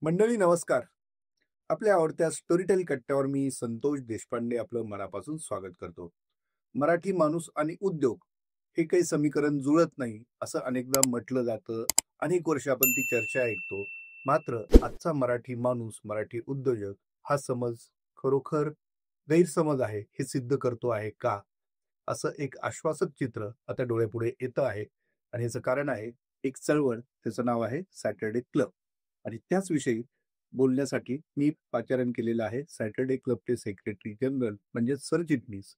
मंडळी नमस्कार. आपल्या आवडत्या स्टोरीटेल कट्ट्यावर मी संतोष देशपांडे आपलं मनापासून स्वागत करतो. मराठी माणूस आणि उद्योग हे काही समीकरण जुळत नाही असं अनेकदा म्हटलं जातं. अनेक वर्ष आपण ती चर्चा ऐकतो. मात्र आजचा मराठी माणूस, मराठी उद्योजक हा समज खरोखर गैरसमज आहे हे सिद्ध करतो आहे का? असं एक आश्वासक चित्र आता डोळ्यापुढे येतं आहे आणि याचं कारण आहे एक चळवळ, त्याचं नाव आहे सॅटर्डे क्लब. आणि त्याच विषयी बोलण्यासाठी मी पाचारण केलेलं आहे सॅटर्डे क्लबचे सेक्रेटरी जनरल म्हणजे सरचिटणीस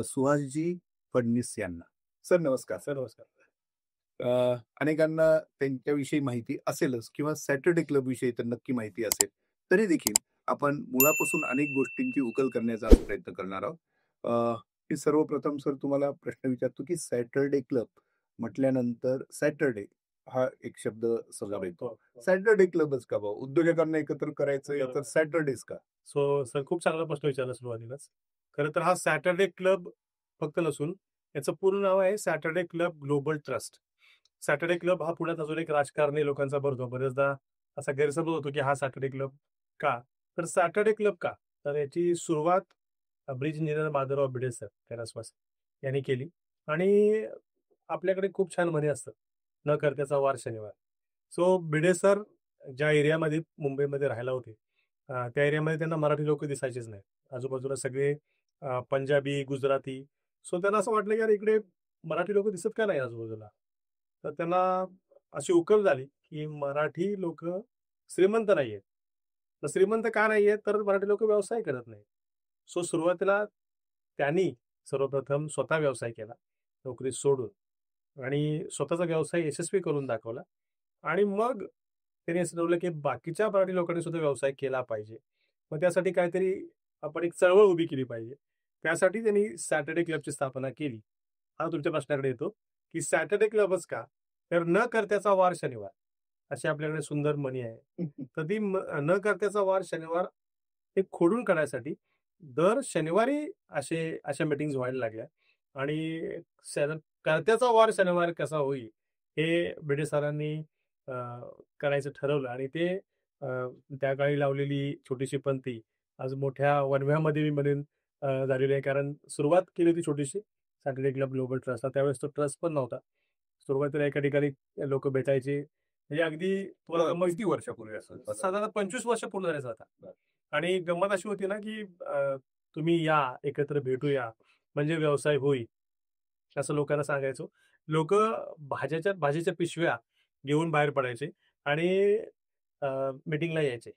सुहासजी फडणीस यांना. सर नमस्कार. सर नमस्कार. अनेकांना त्यांच्याविषयी माहिती असेलच किंवा सॅटर्डे क्लब विषयी तर नक्की माहिती असेल. तरी देखील आपण मुळापासून अनेक गोष्टींची उकल करण्याचा आज प्रयत्न करणार आहोत. मी सर्वप्रथम सर तुम्हाला प्रश्न विचारतो की सॅटर्डे क्लब म्हटल्यानंतर सॅटर्डे हा एक शब्द समोर येतो. सॅटर्डे क्लबच का भाऊ? उद्योजकांना एकत्र करायचं तर सॅटर्डेच का? सर खूप चांगला प्रश्न विचारला सुरुवातीलाच. खरं तर हा सॅटर्डे क्लब फक्त नसून याचं पूर्ण नाव आहे Saturday club global trust. Saturday club हा पुण्यात अजून एक राजकारणी लोकांचा भरतो. बरेचदा असा गैरसमज होतो की हा सॅटर्डे क्लब का? तर सॅटर्डे क्लब का? तर याची सुरुवात bridge engineer Madhavrao Bhide sir कैलासवास यांनी केली. आणि आपल्याकडे खूप छान म्हणी असतात, न करत्याचा वार शनिवार. सो भिडे सर ज्या एरियामध्ये मुंबईमध्ये राहायला होते, त्या एरियामध्ये त्यांना मराठी लोक दिसायचेच नाही. आजूबाजूला सगळे पंजाबी, गुजराती. सो त्यांना असं वाटलं की यार इकडे मराठी लोक दिसत का नाही आजूबाजूला. तर त्यांना अशी उकल झाली की मराठी लोक श्रीमंत नाहीयेत. तर श्रीमंत का नाहीयेत तर मराठी लोक व्यवसाय करत नाही. सो सुरुवातीला त्यांनी सर्वप्रथम स्वतः व्यवसाय केला, नोकरी सोडून, आणि स्वतःचा व्यवसाय यशस्वी करून दाखवला. आणि मग त्यांनी असं ठरवलं की बाकीच्या मराठी लोकांनी सुद्धा व्यवसाय केला पाहिजे. मग त्यासाठी काहीतरी आपण एक चळवळ उभी केली पाहिजे. त्यासाठी त्यांनी सॅटर्डे क्लबची स्थापना केली. हा तुमच्या प्रश्नाकडे येतो की सॅटर्डे क्लबच का? तर न करत्याचा वार शनिवार अशी आपल्याकडे सुंदर म्हणी आहे. तर ती न करत्याचा वार शनिवार हे खोडून काढण्यासाठी दर शनिवारी अशा मीटिंग्स व्हायला लागल्या. आणि करत्याचा वार शनिवार कसा होईल हे भिडे सरांनी करायचं ठरवलं. आणि ते त्या काळी लावलेली छोटीशी पंथी आज मोठ्या वनव्यामध्ये मी म्हणेन झालेली आहे. कारण सुरुवात केली होती छोटीशी सॅटर्डे क्लब ग्लोबल ट्रस्ट. त्यावेळेस तो ट्रस्ट पण नव्हता. सुरुवातीला एका ठिकाणी लोक भेटायचे, म्हणजे अगदी तुम्हाला किती वर्षापूर्वी असं? साधारण 25 वर्ष पूर्ण झाले आता. आणि गंमत अशी होती ना की तुम्ही या, एकत्र भेटूया, म्हणजे व्यवसाय होईल असं लोकांना सांगायचो. लोक भाजीच्या पिशव्या घेऊन बाहेर पडायचे आणि मीटिंगला यायचे.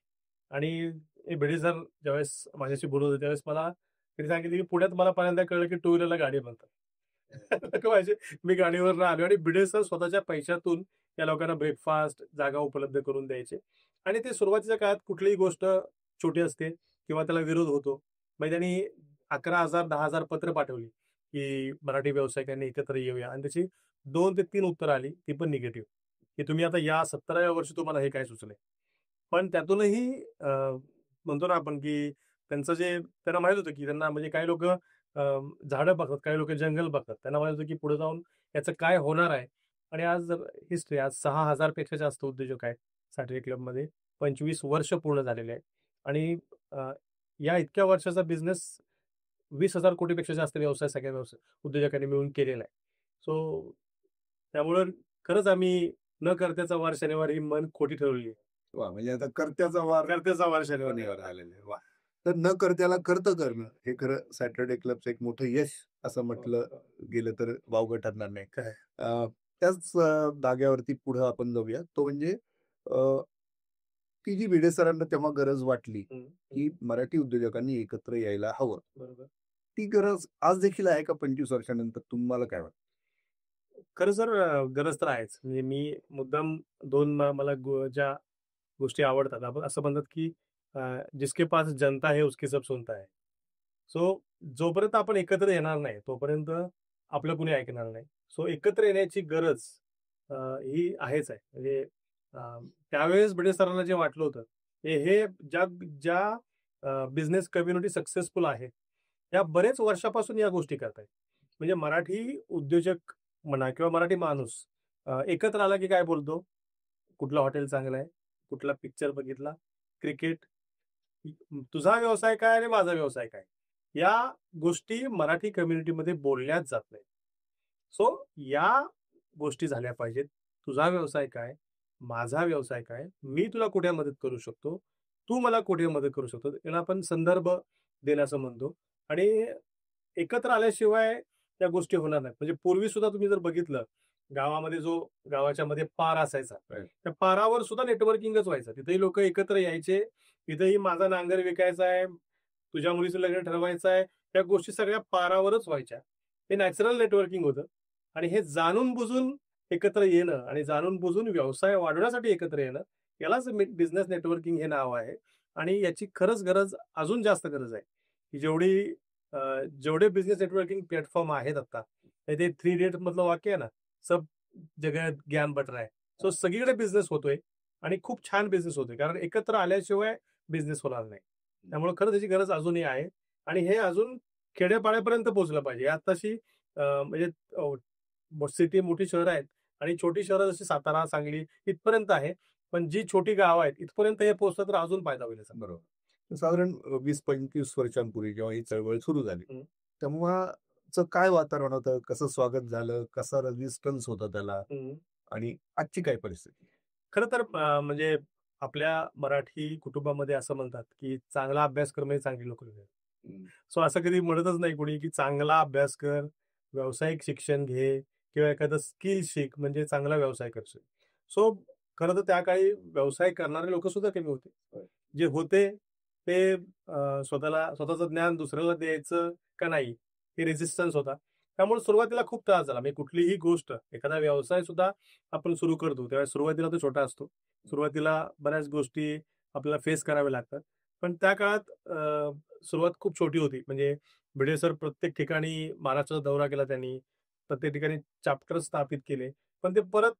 आणि हे भिडे सर ज्यावेळेस माझ्याशी बोलत होते त्यावेळेस मला त्यांनी सांगितलं की पुण्यात मला पहिल्यांदा कळलं की टू व्हीलरला गाडी म्हणतात. म्हणजे मी गाडीवर आलो आणि भिडे सर स्वतःच्या पैशातून या लोकांना ब्रेकफास्ट, जागा उपलब्ध करून द्यायचे. आणि ते सुरुवातीच्या काळात कुठलीही गोष्ट छोटी असते किंवा त्याला विरोध होतो. मग त्यांनी 11,000 10,000 पत्र पाठवली की मराठी व्यावसायिकांनी एकत्र येऊया. आणि त्याची 2 ते 3 उत्तरं आली, ती पण निगेटिव्ह, की तुम्ही आता या 17व्या वर्षी तुम्हाला हे काय सुचलंय. पण त्यातूनही म्हणतो ना आपण की त्यांचं जे त्यांना माहित होतं की त्यांना, म्हणजे काही लोक झाडं बघतात, काही लोक जंगल बघतात. त्यांना माहित होतं की पुढे जाऊन याचं काय होणार आहे. आणि आज हिस्ट्री, आज 6,000 पेक्षा जास्त उद्योजक आहेत सॅटर्डे क्लबमध्ये. 25 वर्ष पूर्ण झालेले आहेत. आणि या इतक्या वर्षाचा बिझनेस 20,000 कोटीपेक्षा जास्त व्यवसाय सगळ्या उद्योजकांनी मिळून केलेला आहे. सो त्यामुळं खरंच आम्ही न करत्याचा वार शनिवार ही मन खोटी ठरवली आहे. वा, म्हणजे आता कर्त्याचा वार करत्याचा वार शनिवार शनिवार आलेला आहे. वा. तर न करत्याला कर्त करणं हे खरं सॅटर्डे क्लबचं एक मोठं यश असं म्हटलं गेलं तर वावगं ठरणार नाही. काय. त्याच धाग्यावरती पुढे आपण जाऊया. तो म्हणजे ती जी भिडे सरांना तेव्हा गरज वाटली की मराठी उद्योजकांनी एकत्र यायला हवं. बरोबर. ती गरज आज देखील आहे का 25 वर्षानंतर? तुम्हाला काय वाटतं? खरं सर गरज तर आहेच. म्हणजे मी मुद्दाम दोन मला ज्या गोष्टी आवडतात. आपण असं म्हणतात की जिसके पास जनता है उसकी सब सुनता है. सो जोपर्यंत आपण एकत्र येणार नाही तोपर्यंत आपलं कुणी ऐकणार नाही. सो एकत्र येण्याची गरज ही आहेच आहे. म्हणजे त्यावेळेस भिडे सरांना जे वाटलं होतं हे ज्या ज्या बिझनेस कम्युनिटी सक्सेसफुल आहे या बरेच वर्षापासून या गोष्टी करतायत. म्हणजे मराठी उद्योजक म्हणा किंवा मराठी माणूस एकत्र आला की काय बोलतो, कुठलं हॉटेल चांगलं आहे, कुठला पिक्चर बघितला, क्रिकेट, तुझा व्यवसाय काय आणि माझा व्यवसाय काय, या गोष्टी मराठी कम्युनिटीमध्ये बोलल्याच जात नाही. सो या गोष्टी झाल्या पाहिजेत. तुझा व्यवसाय काय, माझा व्यवसाय काय, मी तुला कुठे मदत करू शकतो, तू मला कुठे मदत करू शकतो, याला आपण संदर्भ देण्याचं म्हणतो. आणि एकत्र आल्याशिवाय त्या गोष्टी होणार नाहीत. म्हणजे पूर्वी सुद्धा तुम्ही जर बघितलं, गावामध्ये जो गावाच्या मध्ये पार असायचा, Right. त्या पारावर सुद्धा नेटवर्किंगच व्हायचं. तिथेही लोक एकत्र यायचे. तिथेही माझा नांगर विकायचा आहे, तुझ्या मुलीचं लग्न ठरवायचं आहे, त्या गोष्टी सगळ्या पारावरच व्हायच्या. हे नॅचरल नेटवर्किंग होतं. आणि हे जाणून बुजून एकत्र येणं आणि जाणून बुजून व्यवसाय वाढवण्यासाठी एकत्र येणं, यालाच बिझनेस नेटवर्किंग हे नाव आहे. आणि याची खरंच गरज, अजून जास्त गरज आहे, की जेवढे बिझनेस नेटवर्किंग प्लॅटफॉर्म आहेत आता, ते 3 इडियट मधलं वाक्य आहे ना, सब जगह ज्ञान बट रहा है. सो सगळीकडे बिझनेस होतोय आणि खूप छान बिझनेस होतोय, कारण एकत्र आल्याशिवाय बिझनेस होणार नाही. त्यामुळे खरं त्याची गरज अजूनही आहे. आणि हे अजून खेड्यापाड्यापर्यंत पोहोचलं पाहिजे. आताशी म्हणजे सिटी मोठी शहरं आहेत आणि छोटी शहरं जशी सातारा, सांगली इथपर्यंत आहे. पण जी छोटी गावं आहेत इथपर्यंत हे पोहोचलं तर अजून फायदा होईल याचा. बरोबर. तर साधारण 20-25 वर्षांपूर्वी जेव्हा ही चळवळ सुरू झाली, हं. तेव्हाचं काय वातावरण होतं? कसं स्वागत झालं? कसा रेझिस्टन्स होता त्याला? हं. आणि आजची काय परिस्थिती? खरं तर म्हणजे आपल्या मराठी कुटुंबामध्ये असं म्हणतात, की चांगला अभ्यास कर म्हणजे चांगली नोकरी मिळेल. हं. सो असं कधी म्हणतच नाही कोणी, की चांगला अभ्यास कर, व्यावसायिक शिक्षण घे किंवा एखादं स्किल शिक म्हणजे चांगला व्यवसाय करशील. सो खरं तर त्या काळी व्यवसाय करणारे लोक सुद्धा कमी होते. होय. जे होते ते स्वतःचं ज्ञान दुसऱ्याला द्यायचं का नाही, हे रेझिस्टन्स होता. त्यामुळे सुरुवातीला खूप त्रास झाला. म्हणजे कुठलीही गोष्ट, एखादा व्यवसाय सुद्धा आपण सुरू करतो तेव्हा सुरुवातीला तो छोटा असतो. सुरुवातीला बऱ्याच गोष्टी आपल्याला फेस कराव्या लागतात. पण त्या काळात सुरुवात खूप छोटी होती. म्हणजे भिडे सर प्रत्येक ठिकाणी महाराष्ट्राचा दौरा केला त्यांनी. प्रत्येक ठिकाणी चॅप्टर स्थापित केले. पण ते परत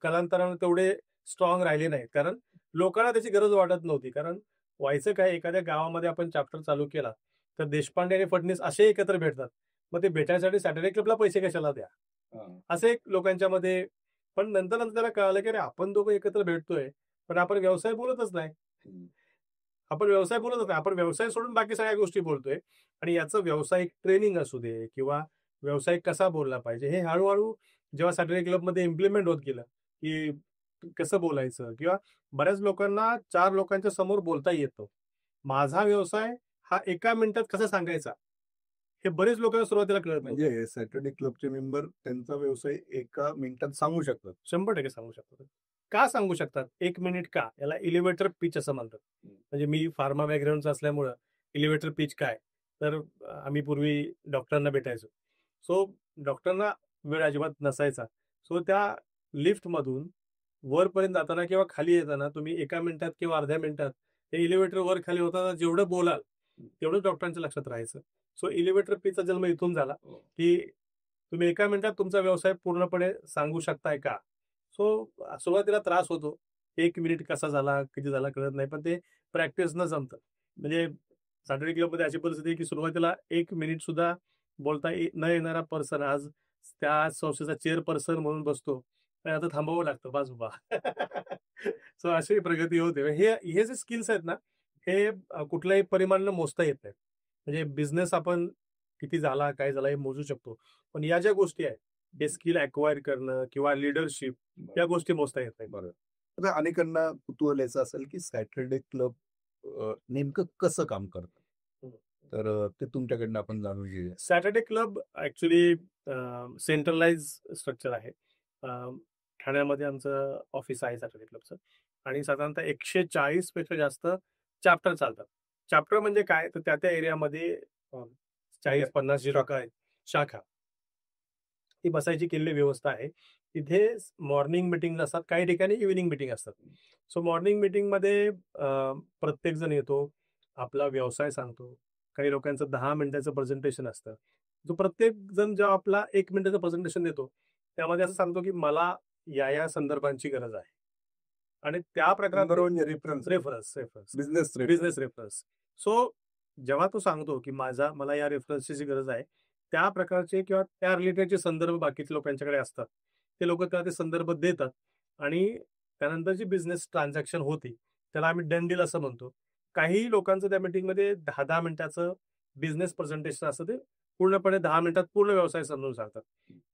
कालांतराने तेवढे स्ट्रॉंग राहिले नाहीत. कारण लोकांना त्याची गरज वाटत नव्हती. कारण व्हायचं काय, एखाद्या गावामध्ये आपण चॅप्टर चालू केला, तर देशपांडे आणि फडणवीस असे एकत्र भेटतात. मग ते भेटायसाठी सॅटर्डे क्लबला पैसे कशाला द्या? हां. असे एक लोकांच्या मध्ये. पण नंतर त्याला कळालं, की अरे आपण दोघं एकत्र भेटतोय, पण आपण व्यवसाय बोलतच नाही. हं. आपण व्यवसाय बोलतच नाही. आपण व्यवसाय सोडून बाकी सगळ्या गोष्टी बोलतोय. आणि याचं व्यावसायिक ट्रेनिंग असू दे किंवा व्यावसायिक कसा बोलला पाहिजे, हे हळूहळू जेव्हा सॅटर्डे क्लबमध्ये इम्प्लिमेंट होत गेलं, की कसं बोलायचं किंवा बऱ्याच लोकांना 4 लोकांच्या समोर बोलता येतं. माझा व्यवसाय हा एका मिनिटात कसा सांगायचा, हे बरेच लोकांना सुरुवातीला कळत नव्हतं. म्हणजे सॅटर्डे क्लबचे मेंबर त्यांचा व्यवसाय एका मिनिटात सांगू शकतात. 100% सांगू शकतात. का सांगू शकतात? 1 मिनिट का? याला एलिव्हेटर पिच असं म्हणतात. म्हणजे मी फार्मा बॅकग्राऊंडचा असल्यामुळं एलिव्हेटर पिच काय? तर आम्ही पूर्वी डॉक्टरांना भेटायचो. सो डॉक्टरांना वेळ अजिबात नसायचा. सो त्या लिफ्टमधून वरपर्यंत जाताना किंवा खाली येताना तुम्ही एका मिनिटात किंवा अर्ध्या मिनिटात ते एलिव्हेटर वर खाली होताना जेवढं बोलाल, तेवढं डॉक्टरांच्या लक्षात राहायचं. सो एलिव्हेटर पिचचा जन्म इथून झाला, की तुम्ही एका मिनिटात तुमचा व्यवसाय पूर्णपणे सांगू शकताय का? सो सुरुवातीला त्रास होतो. 1 मिनिट कसा झाला, किती झाला कळत नाही. पण ते प्रॅक्टिसनं जमतं. म्हणजे सॅटर्डे क्लबमध्ये अशी परिस्थिती आहे, की सुरुवातीला 1 मिनिट सुद्धा बोलता न येणारा पर्सन आज त्या संस्थेचा चेअरपर्सन म्हणून बसतो. आणि आता थांबावं लागतं बास बाबा. सो अशी प्रगती होते. हे जे स्किल्स आहेत ना, हे कुठल्याही परिमाणानं मोजता येत नाहीत. म्हणजे बिझनेस आपण किती झाला, काय झाला हे मोजू शकतो. पण या ज्या गोष्टी आहेत, हे स्किल अक्वायर करणं किंवा लीडरशिप, या गोष्टी मोजता येत नाहीत. बरोबर. आता अनेकांना कुतूहल याचं असेल, की सॅटर्डे क्लब नेमकं कसं काम करतं? हं. तर ते तुमच्याकडनं आपण जाणून घेऊया. Saturday club actually centralise structure आहे. ठाण्यामध्ये आमचं ऑफिस आहे सॅटर्डे क्लबचं. आणि साधारणतः 140 पेक्षा जास्त चॅप्टर चालतात. चॅप्टर म्हणजे काय, तर त्या एरियामध्ये 40-50 जी लोक आहेत, शाखा, ती बसायची केलेली व्यवस्था आहे. तिथे मॉर्निंग मिटिंग असतात, काही ठिकाणी इव्हिनिंग मिटिंग असतात. सो मॉर्निंग मिटिंगमध्ये प्रत्येक जण येतो, आपला व्यवसाय सांगतो. काही लोकांचं 10 मिनिटाचं प्रेझेंटेशन असतं. जो प्रत्येक जण जेव्हा आपला 1 मिनिटाचं प्रेझेंटेशन देतो, त्यामध्ये असं सांगतो, की मला या संदर्भांची गरज आहे. आणि त्या प्रकारात म्हणजे reference reference business business reference. So जेव्हा तो सांगतो, की मला या रेफरन्सची गरज आहे, त्या प्रकारचे किंवा त्या रिलेटेडचे संदर्भ बाकीच्या लोकांच्याकडे असतात. ते लोक त्याला ते संदर्भ देतात आणि त्यानंतर जी बिझनेस ट्रान्झॅक्शन होती त्याला आम्ही डन डील असं म्हणतो. काही लोकांचं त्या मीटिंगमध्ये 10-10 मिनिटाचं बिझनेस प्रेझेंटेशन असतं, ते पूर्णपणे 10 मिनिटात पूर्ण व्यवसाय समजून सांगतात.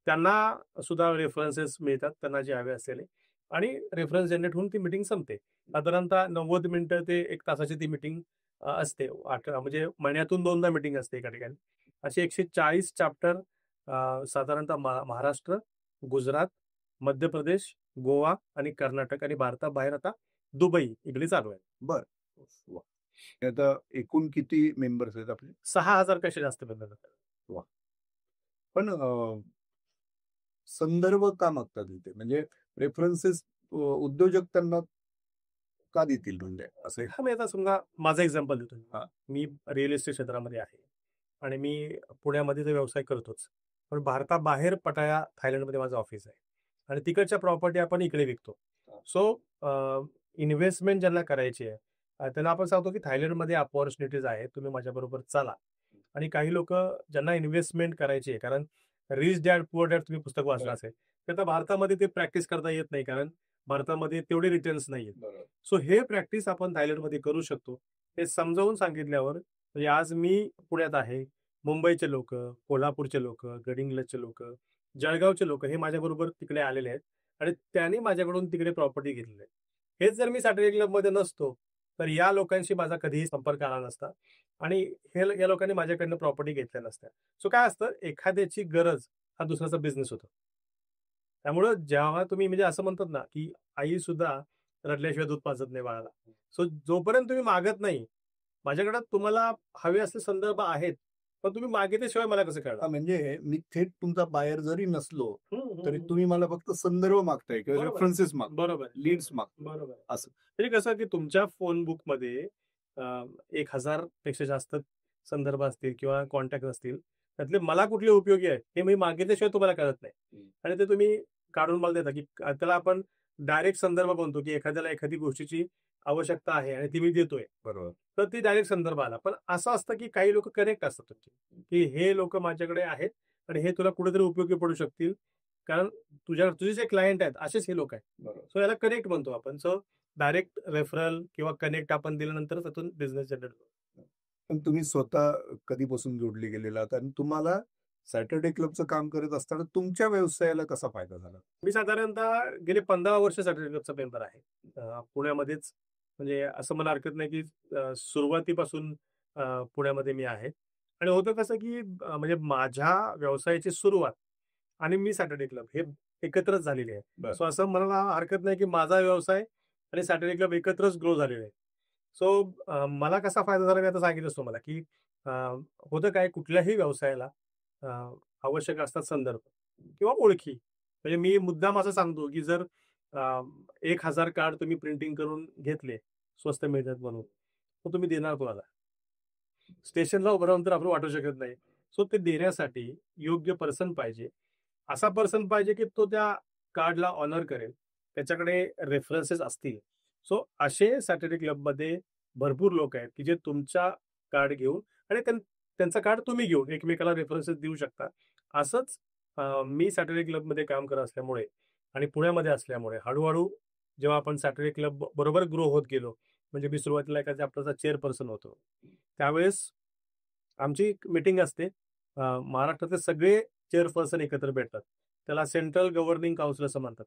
त्यांना सुद्धा रेफरन्सेस मिळतात त्यांना जे हवे असलेले, आणि रेफरन्स जनरेट होऊन ती मीटिंग संपते. साधारणतः 90 मिनिटं ते 1 तासाची ती मीटिंग असते. म्हणजे महिन्यातून 2दा मीटिंग असते एका ठिकाणी. असे 140 चॅप्टर साधारणतः महाराष्ट्र, गुजरात, मध्य प्रदेश, गोवा आणि कर्नाटक आणि भारताबाहेर आता दुबई इकडे चालू आहे. बर. वा. आता एकूण किती मेंबर्स आहेत आपले? 6,000 पेक्षा जास्त मेंबर आहेत. वा. पण संदर्भ का मागतात इथे? म्हणजे रेफरन्सेस उद्योजक त्यांना का देतील म्हणजे असं एक? हा, मी आता समजा माझा एक्झाम्पल देतो. हा. मी रिअल इस्टेट क्षेत्रामध्ये आहे आणि मी पुण्यामध्ये तर व्यवसाय करतोच, पण भारताबाहेर पटाया थायलंडमध्ये माझं ऑफिस आहे आणि तिकडच्या प्रॉपर्टी आपण इकडे विकतो. सो इन्व्हेस्टमेंट ज्यांना करायची आहे त्यांना आपण सांगतो की थायलंडमध्ये अपॉर्च्युनिटीज आहेत, तुम्ही माझ्याबरोबर चला. आणि काही लोक ज्यांना इन्व्हेस्टमेंट करायची आहे, कारण रिच डॅड पुअर डॅड तुम्ही पुस्तक वाचलं असेल, तर आता भारतामध्ये ते प्रॅक्टिस करता येत नाही, कारण भारतामध्ये तेवढे रिटर्न्स नाही आहेत. सो हे प्रॅक्टिस आपण थायलंडमध्ये करू शकतो. हे समजावून सांगितल्यावर, म्हणजे आज मी पुण्यात आहे, मुंबईचे लोक, कोल्हापूरचे लोक, गडिंग्लजचे लोक, जळगावचे लोक हे माझ्याबरोबर तिकडे आलेले आहेत आणि त्यांनी माझ्याकडून तिकडे प्रॉपर्टी घेतलेली आहे. हेच जर मी सॅटर्डे क्लबमध्ये नसतो तर या लोकांशी माझा कधीही संपर्क आला नसता आणि या लोकांनी माझ्याकडनं प्रॉपर्टी घेतल्या नसत्या. सो काय असतं, एखाद्याची गरज हा दुसऱ्याचा बिझनेस होतो. त्यामुळं जेव्हा तुम्ही, म्हणजे असं म्हणतात ना, की आई सुद्धा रडल्याशिवाय दूध पाजत नाही बाळाला. सो जोपर्यंत तुम्ही मागत नाही, माझ्याकडे तुम्हाला हवे असले संदर्भ आहेत, पण तुम्ही मागितल्याशिवाय मला कसं कळणार? म्हणजे मी थेट तुमचा बायर जरी नसलो तरी हम्म. तुम्ही मला फक्त संदर्भ मागताय किंवा बरोबर. रेफरन्सेस मागताय, बरोबर लीड्स मागताय बरोबर असं. तरी कसं, की तुमच्या फोन बुकमध्ये 1,000 पेक्षा जास्त संदर्भ असतील किंवा कॉन्टॅक्ट असतील, त्यातले मला कुठले उपयोगी आहे हे मी मागितल्याशिवाय तुम्हाला कळत नाही. आणि ते तुम्ही काढून मला देता, की त्याला आपण डायरेक्ट संदर्भ म्हणतो, की एखाद्याला एखादी गोष्टीची आवश्यकता आहे आणि ती मी देतोय, बरोबर. तर ती डायरेक्ट संदर्भ आला. पण असं असतं, की काही लोक कनेक्ट असतात तुमचे, की हे लोक माझ्याकडे आहेत आणि हे तुला कुठेतरी उपयोगी पडू शकतील, कारण तुझे जे क्लायंट आहेत असेच हे लोक आहेत. बरोबर. सो याला कनेक्ट म्हणतो आपण. सो डायरेक्ट रेफरल किंवा कनेक्ट आपण दिल्यानंतर त्यातून बिझनेस जनरेट होतो. पण तुम्ही स्वतः कधीपासून जोडले गेलेला आहात आणि तुम्हाला सॅटर्डे क्लबचं काम करत असताना तुमच्या व्यवसायाला कसा फायदा झाला? मी साधारणतः गेले 15 वर्ष सॅटर्डे क्लबचा मेंबर आहे. पुण्यामध्येच, म्हणजे असं मला हरकत नाही, की सुरुवातीपासून पुण्यामध्ये मी आहे. आणि होतं कसं, की म्हणजे माझ्या व्यवसायाची सुरुवात आणि मी सॅटर्डे क्लब हे एकत्रच झालेली आहे. बरं. सो असं म्हणायला हरकत नाही, की माझा व्यवसाय आणि सॅटर्डे क्लब एकत्रच ग्रो झालेले आहे. सो मला कसा फायदा झाला मी आता सांगितलंच तुम्हाला, की अ, होतं काय, कुठल्याही व्यवसायाला अ, आवश्यक असतात संदर्भ किंवा ओळखी. म्हणजे मी मुद्दाम असं सांगतो, की जर 1,000 कार्ड तुम्ही प्रिंटिंग करून घेतले, स्वस्त मिळतात म्हणून, मग तुम्ही देणार कोणाला? स्टेशनला उभं राहून तर आपण वाटू शकत नाही. सो ते देण्यासाठी योग्य पर्सन पाहिजे. असा पर्सन पाहिजे, की तो त्या कार्डला ऑनर करेल. त्याच्याकडे रेफरन्सेस असतील. सो असे सॅटर्डे क्लबमध्ये भरपूर लोक आहेत, की जे तुमचा कार्ड घेऊन आणि त्यांचा कार्ड तुम्ही घेऊन एकमेकाला रेफरन्सेस देऊ शकता. असंच मी सॅटर्डे क्लबमध्ये काम करत असल्यामुळे आणि पुण्यामध्ये असल्यामुळे हळू जेव्हा आपण सॅटर्डे क्लब बरोबर ग्रो होत गेलो, म्हणजे मी सुरुवातीला एका चॅप्टरचा चेअरपर्सन होतो. त्यावेळेस आमची एक मीटिंग असते. महाराष्ट्रातले सगळे चेअरपर्सन एकत्र भेटतात. त्याला सेंट्रल गव्हर्निंग काउन्सिल असं म्हणतात.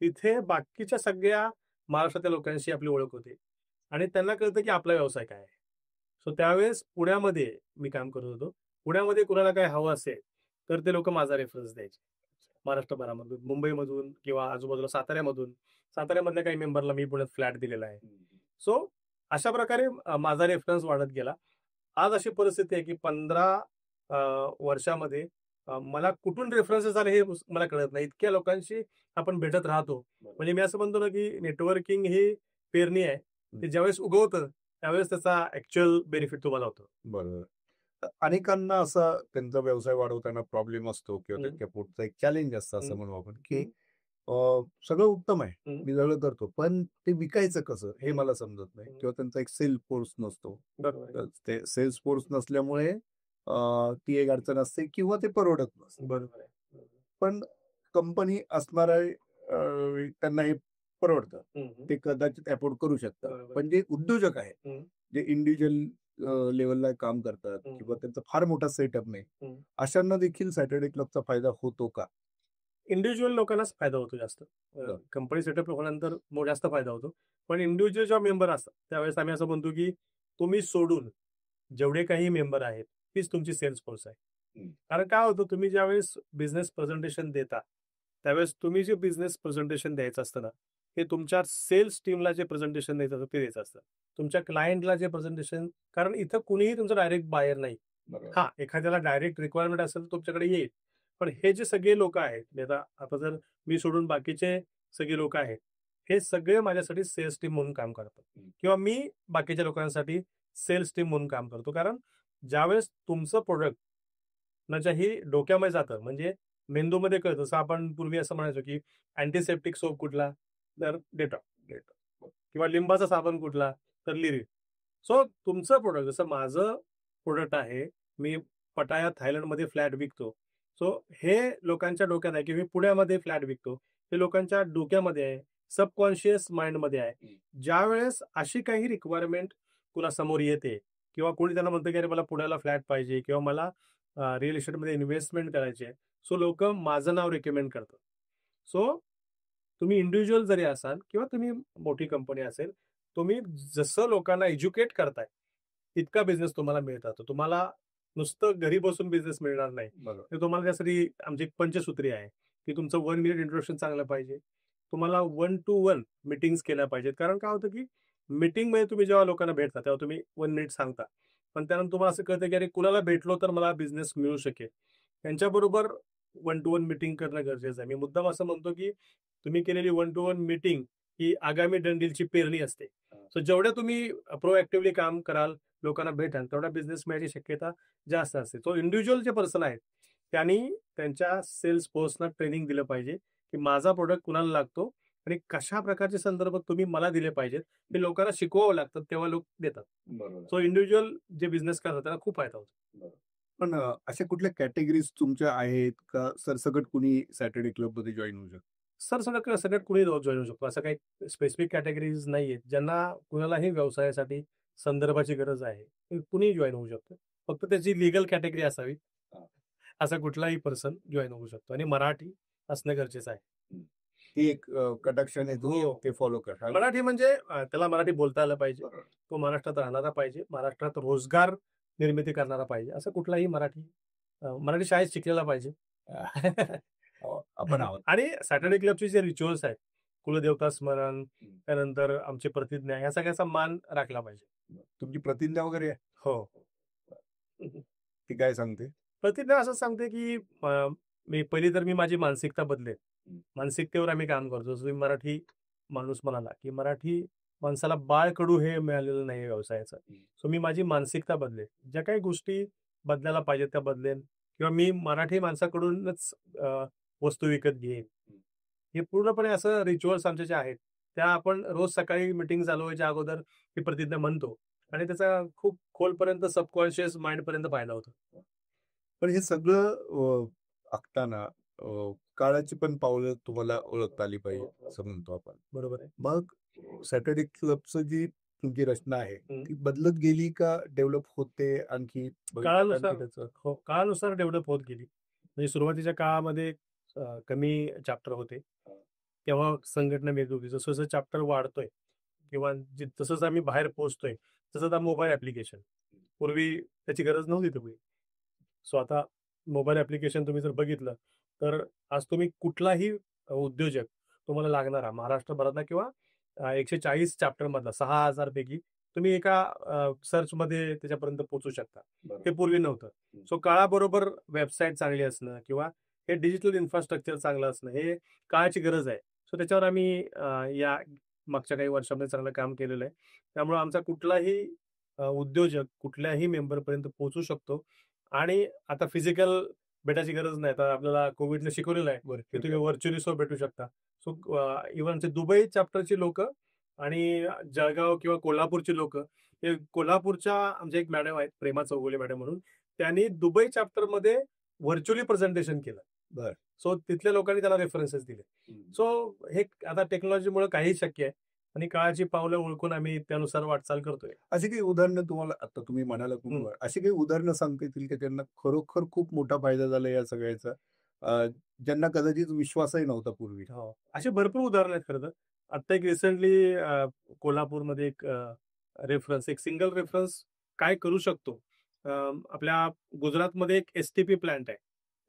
तिथे बाकीच्या सगळ्या महाराष्ट्रातल्या लोकांशी आपली ओळख होते आणि त्यांना कळतं, की आपला व्यवसाय काय आहे. सो त्यावेळेस पुण्यामध्ये मी काम करत होतो. पुण्यामध्ये कुणाला काय हवं असेल, तर ते लोकं माझा रेफरन्स द्यायचे. महाराष्ट्रभरामधून, मुंबईमधून किंवा आजूबाजूला साताऱ्यामधून. साताऱ्यामधल्या काही मेंबरला मी पुण्यात फ्लॅट दिलेला आहे. सो अशा प्रकारे माझा रेफरन्स वाढत गेला. आज अशी परिस्थिती आहे, की 15 वर्षामध्ये मला कुठून रेफरन्सेस आले हे मला कळत नाही. इतक्या लोकांशी आपण भेटत राहतो. म्हणजे मी असं म्हणतो ना, की नेटवर्किंग ही पेरणी आहे. ते ज्यावेळेस उगवतं, त्यावेळेस त्याचा ॲक्चुअल बेनिफिट तुम्हाला होतो. बरोबर. अनेकांना असा त्यांचा व्यवसाय वाढवताना प्रॉब्लेम असतो किंवा त्यांच्या पुढचं एक चॅलेंज असतं असं म्हणू आपण, की अ, सगळं उत्तम आहे, मी सगळं करतो, पण ते विकायचं कसं हे मला समजत नाही किंवा त्यांचा एक सेल्स फोर्स नसतो. बरोबर तर ते सेल्स फोर्स नसल्यामुळे ती एक अडचण असते किंवा ते परवडत नसतं. बरोबर आहे. पण कंपनी असणारा त्यांना हे परवडतं. हम्म. ते कदाचित अफोर्ड करू शकतात. बरोबर. पण जे उद्योजक आहेत, हम्म. जे इंडिव्हिज्युअल लेव्हलला काम करतात हम्म. किंवा त्यांचा फार मोठा सेटअप नाही, हम्म. अशांना देखील सॅटर्डे क्लबचा फायदा होतो का? इंडिव्हिज्युअल लोकांनाच फायदा होतो जास्त. बरं. कंपनी सेटअप होल्यानंतर जास्त फायदा होतो. पण इंडिव्हिज्युअल जेव्हा मेंबर असतात त्यावेळेस आम्ही असं म्हणतो की तुम्ही सोडून जेवढे काही मेंबर आहेत तीच तुमची सेल्स फोर्स आहे. हम्म. कारण काय होतं, तुम्ही ज्यावेळेस बिझनेस प्रेझेंटेशन देता त्यावेळेस तुम्ही जे बिझनेस प्रेझेंटेशन द्यायचं असतं ना, हे तुमच्या सेल्स टीमला जे प्रेझेंटेशन द्यायचं असतं ते द्यायचं असतं. तुमच्या क्लायंटला जे प्रेझेंटेशन, कारण इथं कुणीही तुमचं डायरेक्ट बायर नाही. बरोबर. हा, एखाद्याला डायरेक्ट रिक्वायरमेंट असेल तर तुमच्याकडे येईल. पण हे जे सगळे लोक आहेत, आता जर मी सोडून बाकीचे सगळे लोक आहेत, हे सगळे माझ्यासाठी सेल्स टीम म्हणून काम करतात किंवा मी बाकीच्या लोकांसाठी सेल्स टीम म्हणून काम करतो. कारण ज्यावेळेस तुमचं प्रोडक्ट ही डोक्यामध्ये जातं, म्हणजे मेंदूमध्ये कळतं. जसं आपण पूर्वी असं म्हणायचो की अँटीसेप्टिक सोप कुठला, तर डेटॉल. किंवा लिंबाचा साबण कुठला, तर लिरिल. सो तुमचं प्रोडक्ट, जसं माझं प्रोडक्ट आहे, मी पटाया थायलंडमध्ये फ्लॅट विकतो. सो हे लोकांच्या डोक्यात आहे की मी पुण्यामध्ये फ्लॅट विकतो, हे लोकांच्या डोक्यामध्ये आहे, सबकॉन्शियस माइंडमध्ये आहे. ज्यावेळेस अशी काही रिक्वायरमेंट कुणासमोर येते किंवा कोणी त्यांना म्हणतं की अरे मला पुण्याला फ्लॅट पाहिजे किंवा मला रिअल इस्टेटमध्ये इन्व्हेस्टमेंट करायची आहे, सो लोक माझं नाव रेकमेंड करतात. सो तुम्ही इंडिव्हिज्युअल जरी असाल किंवा तुम्ही मोठी कंपनी असेल, तुम्ही जसं लोकांना एज्युकेट करताय इतका बिझनेस तुम्हाला मिळत राहतो. तुम्हाला नुसतं घरी बसून बिझनेस मिळणार नाही. बरोबर. तर तुम्हाला त्यासाठी आमची एक पंचसूत्री आहे की तुमचं 1 मिनिट इंट्रोडक्शन चांगलं पाहिजे. तुम्हाला 1 to 1 मीटिंग्स केल्या पाहिजेत. कारण काय होतं की मीटिंगमध्ये तुम्ही जेव्हा लोकांना भेटता तेव्हा तुम्ही 1 मिनिट सांगता. पण त्यानंतर तुम्हाला असं कळतं की अरे कुणाला भेटलो तर मला बिझनेस मिळू शकेल. त्यांच्याबरोबर 1 to 1 मीटिंग करणं गरजेचं आहे. मी मुद्दाम असं म्हणतो की तुम्ही केलेली 1 to 1 मीटिंग ही आगामी डंडीलची पेरणी असते. सो जेवढ्या तुम्ही प्रोएक्टिव्हली काम कराल, लोकांना भेटाल, तेवढा बिझनेस मिळायची शक्यता जास्त असते. सो इंडिव्हिज्युअल जे पर्सन आहेत त्यांनी त्यांच्या सेल्स फोर्सना ट्रेनिंग दिलं पाहिजे की माझा प्रोडक्ट कुणाला लागतो आणि कशा प्रकारचे संदर्भ तुम्ही मला दिले पाहिजेत, हे लोकांना शिकवावं लागतं, तेव्हा लोक देतात. बरोबर. सो इंडिव्हिज्युअल जे बिझनेस करतात त्याला खूप फायदा होतो. पण अशा कुठल्या कॅटेगरीज तुमच्या आहेत का सरसकट कुणी सॅटर्डे क्लबमध्ये जॉईन होऊ शकतो? सगळ्यात कुणी जॉईन होऊ शकतो. असं काही स्पेसिफिक कॅटेगरीज नाहीयेत. ज्यांना कुणालाही व्यवसायासाठी संदर्भाची गरज आहे, ते कुणीही जॉईन होऊ शकतं. फक्त त्याची लिगल कॅटेगरी असावी. असा कुठलाही पर्सन जॉईन होऊ शकतो आणि मराठी असणं गरजेचं आहे. ही एक कटाक्षाने तुम्ही हो. ते फॉलो करा. मराठी म्हणजे त्याला मराठी बोलता आलं पाहिजे. बरोबर. तो महाराष्ट्रात राहणारा पाहिजे. महाराष्ट्रात रोजगार निर्मिती करणारा पाहिजे. असं कुठलाही मराठी शाळेत शिकलेला पाहिजे. आपण आहोत. आणि सॅटर्डे क्लबचे जे रिच्युअल्स आहेत, कुलदेवता स्मरण, त्यानंतर आमची प्रतिज्ञा, या सगळ्याचा मान राखला पाहिजे. तुमची प्रतिज्ञा वगैरे आहे? हो. ती काय सांगते? प्रतिज्ञा असं सांगते की मी माझी मानसिकता बदलेन. मानसिकतेवर आम्ही काम करतो. जसं तुम्ही मराठी माणूस म्हणाला की मराठी माणसाला बाळकडू हे मिळालेलं नाही व्यवसायाचं. सो मी माझी मानसिकता बदलेन. ज्या काही गोष्टी बदलायला पाहिजेत त्या बदलेन किंवा मी मराठी माणसाकडूनच वस्तू विकत घेईन. हे पूर्णपणे असं रिच्युअल्स आमचे जे आहेत, त्या आपण रोज सकाळी मीटिंग चालू व्हायच्या अगोदर ही प्रतिज्ञा म्हणतो आणि त्याचा खूप खोलपर्यंत सबकॉन्शियस माइंड पर्यंत फायदा होतो. पण हे सगळं आखताना काळाची पण पावलं तुम्हाला ओळखता आली पाहिजे असं म्हणतो आपण. बरोबर आहे. मग सॅटर्डे क्लबचं जी तुमची रचना आहे हम्म. ती बदलत गेली का डेव्हलप होते आणखी काळानुसार डेव्हलप होत गेली. म्हणजे सुरुवातीच्या काळामध्ये कमी चॅप्टर होते, तेव्हा संघटना वेगवेगळी. जसं जसं चॅप्टर वाढतोय किंवा जसं आम्ही बाहेर पोहोचतोय तसं मोबाईल ऍप्लिकेशन, पूर्वी त्याची गरज नव्हती तुम्ही. सो आता मोबाईल ऍप्लिकेशन तुम्ही जर बघितलं तर आज तुम्ही कुठलाही उद्योजक तुम्हाला लागणारा महाराष्ट्रभरातला किंवा 140 चॅप्टर मधला 6,000 पैकी तुम्ही एका सर्च मध्ये त्याच्यापर्यंत पोहोचू शकता. हे पूर्वी नव्हतं. सो काळाबरोबर वेबसाईट चांगली असणं किंवा हे डिजिटल इन्फ्रास्ट्रक्चर चांगलं असणं हे काळाची गरज आहे. सो त्याच्यावर आम्ही या मागच्या काही वर्षामध्ये चांगलं काम केलेलं आहे. त्यामुळे आमचा कुठलाही उद्योजक कुठल्याही मेंबरपर्यंत पोहोचू शकतो आणि आता फिजिकल भेटायची गरज नाही. तर आपल्याला कोविडने शिकवलेलं आहे की तुम्ही व्हर्च्युअली सो भेटू शकता. सो इव्हन दुबई चॅप्टरची लोक आणि जळगाव किंवा कोल्हापूरची लोक, हे कोल्हापूरच्या आमच्या एक मॅडम आहेत प्रेमा चौगुले मॅडम म्हणून, त्यांनी दुबई चॅप्टर मध्ये व्हर्च्युअली प्रेझेंटेशन केलं. बर. सो तिथल्या लोकांनी त्याला रेफरन्सेस दिले. सो हे आता टेक्नॉलॉजीमुळे काही शक्य आहे आणि काळाची पावलं ओळखून आम्ही त्यानुसार वाटचाल करतोय. अशी काही उदाहरणं तुम्हाला आता तुम्ही म्हणाला हं. अशी काही उदाहरणं सांगता येतील की त्यांना खरोखर खूप मोठा फायदा झाला या सगळ्याचा, ज्यांना कदाचित विश्वासही नव्हता पूर्वी? हो. अशी भरपूर उदाहरणं आहेत खरं तर. आता एक रिसेंटली कोल्हापूरमध्ये एक सिंगल रेफरन्स काय करू शकतो. अ, आपल्या गुजरातमध्ये एक एस-टी-पी प्लांट आहे.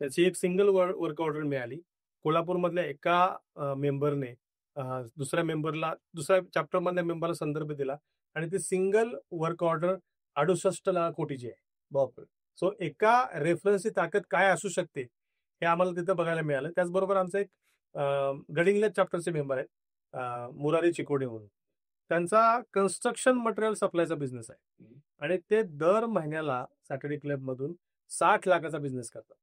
त्याची एक सिंगल वर्क ऑर्डर मिळाली. कोल्हापूरमधल्या एका मेंबरने दुसऱ्या चॅप्टरमधल्या मेंबरला संदर्भ दिला आणि ती सिंगल वर्क ऑर्डर 68 कोटीची आहे. बापरे. सो एका रेफरन्सची ताकद काय असू शकते, हे आम्हाला तिथं बघायला मिळालं. त्याचबरोबर आमचा एक गडिंग्लज चॅप्टरचे मेंबर आहेत, मुरारी चिकोडे म्हणून. त्यांचा कन्स्ट्रक्शन मटेरियल सप्लायचा बिझनेस आहे आणि ते दर महिन्याला सॅटर्डे क्लबमधून 60 लाखाचा बिझनेस करतात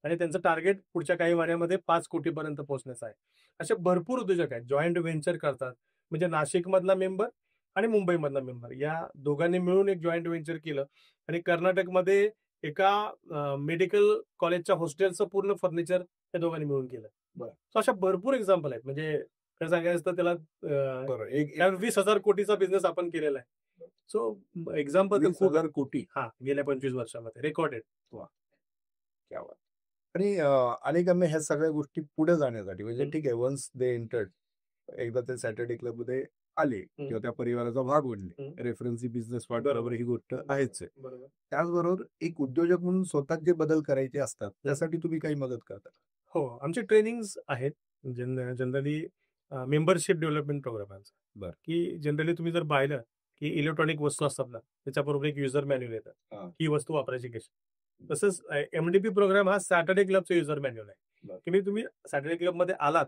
आणि त्यांचं टार्गेट पुढच्या काही महिन्यामध्ये 5 कोटीपर्यंत पोहोचण्याचं आहे. असे भरपूर उद्योजक आहेत, जॉईंट व्हेंचर करतात. म्हणजे नाशिकमधला मेंबर आणि मुंबईमधला मेंबर या दोघांनी मिळून एक जॉईंट व्हेंचर केलं आणि कर्नाटकमध्ये एका मेडिकल कॉलेजच्या हॉस्टेलचं पूर्ण फर्निचर त्या दोघांनी मिळून केलं. बरं. सो अशा भरपूर एक्झाम्पल आहेत. म्हणजे खरं सांगायचं तर त्याला बरं. एक 20,000 कोटीचा बिझनेस आपण केलेला आहे. सो एक्झाम्पल तर खूप 20,000 कोटी. हा गेल्या 25 वर्षामध्ये रेकॉर्डेड. क्या बात. आणि अनेकांना ह्या सगळ्या गोष्टी पुढे जाण्यासाठी म्हणजे ठीक आहे, वन्स दे एंटर्ड, एकदा ते सॅटर्डे क्लब मध्ये आले किंवा त्या परिवाराचा भाग बनले, रेफरन्सी बिझनेस बरोबर ही गोष्ट आहेच आहे. बरोबर. त्याचबरोबर एक उद्योजक म्हणून स्वतः जे बदल करायचे असतात त्यासाठी तुम्ही काही मदत करता? हो, आमचे ट्रेनिंग्स आहेत. जनरली मेंबरशिप डेव्हलपमेंट प्रोग्राम आहे आमचा. बरं. की जनरली तुम्ही जर पाहिलं की इलेक्ट्रॉनिक वस्तू असतात ना, त्याच्याबरोबर एक युजर मॅन्युअल येतं. हा. ही वस्तू वापरायची कशी. तसंच एमडीपी प्रोग्राम हा सॅटर्डे क्लबचं युजर मॅन्युअल आहे. बरं. की तुम्ही सॅटर्डे क्लबमध्ये आलात